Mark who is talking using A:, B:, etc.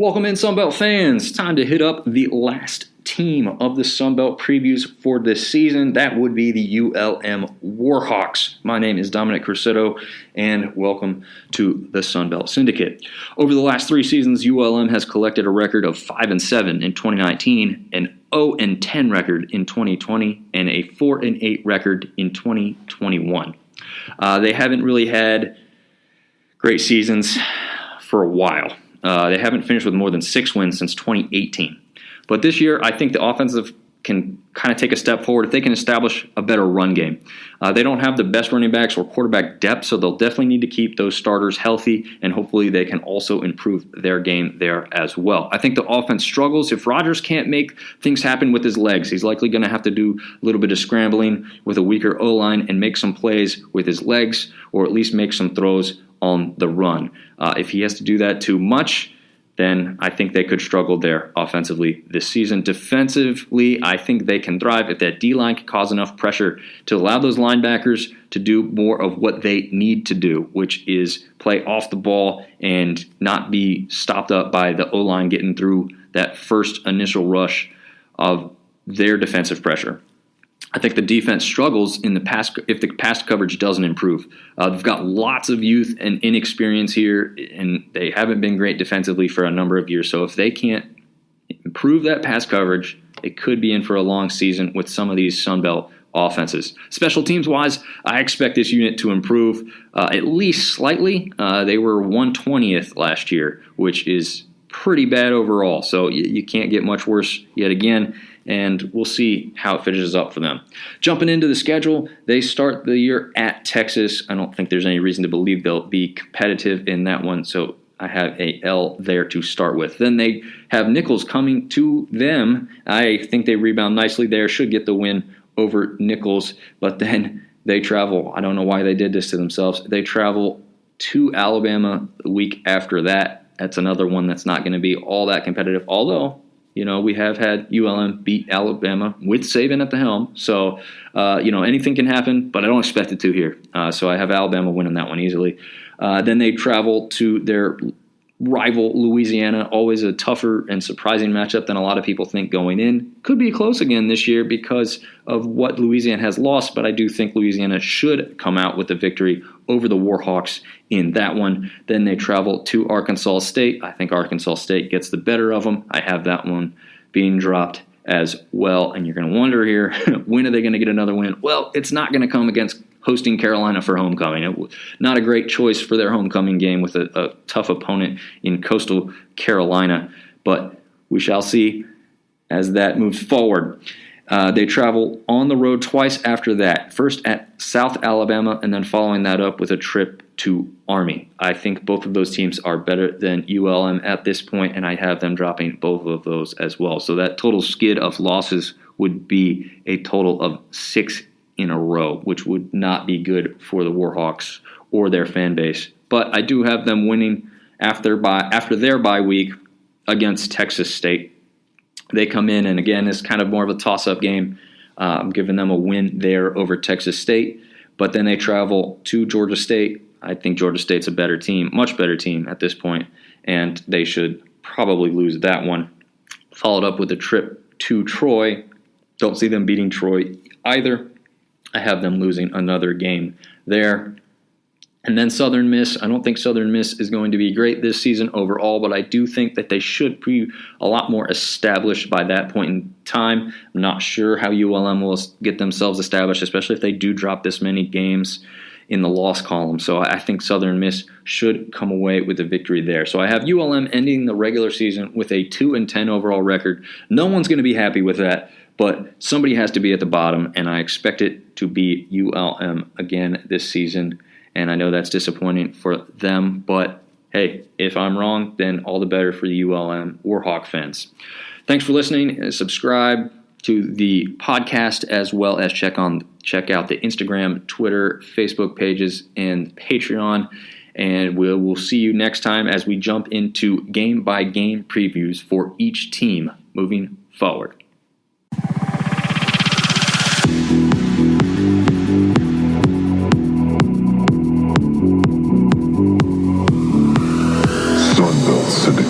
A: Welcome in, Sunbelt fans. Time to hit up the last team of the Sunbelt previews for this season. That would be the ULM Warhawks. My name is Dominic Crusetto, and welcome to the Sunbelt Syndicate. Over the last 3 seasons, ULM has collected a record of 5-7 in 2019, an 0-10 record in 2020, and a 4-8 record in 2021. They haven't really had great seasons for a while. They haven't finished with more than 6 wins since 2018. But this year, I think the offensive can kind of take a step forward if they can establish a better run game. They don't have the best running backs or quarterback depth, so they'll definitely need to keep those starters healthy, and hopefully they can also improve their game there as well. I think the offense struggles. If Rodgers can't make things happen with his legs, he's likely going to have to do a little bit of scrambling with a weaker O-line and make some plays with his legs, or at least make some throws on the run. If he has to do that too much, then I think they could struggle there offensively this season. Defensively, I think they can thrive if that D-line can cause enough pressure to allow those linebackers to do more of what they need to do, which is play off the ball and not be stopped up by the O-line getting through that first initial rush of their defensive pressure. I think the defense struggles in the pass if the pass coverage doesn't improve. They've got lots of youth and inexperience here, and they haven't been great defensively for a number of years. So if they can't improve that pass coverage, it could be in for a long season with some of these Sunbelt offenses. Special teams-wise, I expect this unit to improve at least slightly. They were 120th last year, which is pretty bad overall. So you can't get much worse yet again. And we'll see how it finishes up for them. Jumping into the schedule, they start the year at Texas. I don't think there's any reason to believe they'll be competitive in that one, so I have a L there to start with. Then they have Nichols coming to them. I think they rebound nicely there, should get the win over Nichols, but then they travel. I don't know why they did this to themselves. They travel to Alabama the week after that. That's another one that's not going to be all that competitive, although we have had ULM beat Alabama with Saban at the helm. So, anything can happen, but I don't expect it to here. So I have Alabama winning that one easily. Then they travel to their rival Louisiana, always a tougher and surprising matchup than a lot of people think going in. Could be close again this year because of what Louisiana has lost, but I do think Louisiana should come out with a victory over the Warhawks in that one. Then they travel to Arkansas State. I think Arkansas State gets the better of them. I have that one being dropped as well. And you're going to wonder here, when are they going to get another win? Well, it's not going to come against hosting Carolina for homecoming. Not a great choice for their homecoming game with a tough opponent in Coastal Carolina, but we shall see as that moves forward. They travel on the road twice after that, first at South Alabama and then following that up with a trip to Army. I think both of those teams are better than ULM at this point, and I have them dropping both of those as well. So that total skid of losses would be a total of 6 in a row, which would not be good for the Warhawks or their fan base. But I do have them winning after their bye week against Texas State. They come in, and again, it's kind of more of a toss-up game. I'm giving them a win there over Texas State. But then they travel to Georgia State. I think Georgia State's a better team, much better team at this point, and they should probably lose that one. Followed up with a trip to Troy. Don't see them beating Troy either. I have them losing another game there. And then Southern Miss. I don't think Southern Miss is going to be great this season overall, but I do think that they should be a lot more established by that point in time. I'm not sure how ULM will get themselves established, especially if they do drop this many games in the loss column. So I think Southern Miss should come away with a victory there. So I have ULM ending the regular season with a 2-10 overall record. No one's going to be happy with that, but somebody has to be at the bottom, and I expect it to be ULM again this season. And I know that's disappointing for them, but hey, if I'm wrong, then all the better for the ULM Warhawk fans. Thanks for listening, and subscribe to the podcast as well as check out the Instagram, Twitter, Facebook pages, and Patreon. And we'll see you next time as we jump into game-by-game previews for each team moving forward.
B: Sunbelt Syndicate.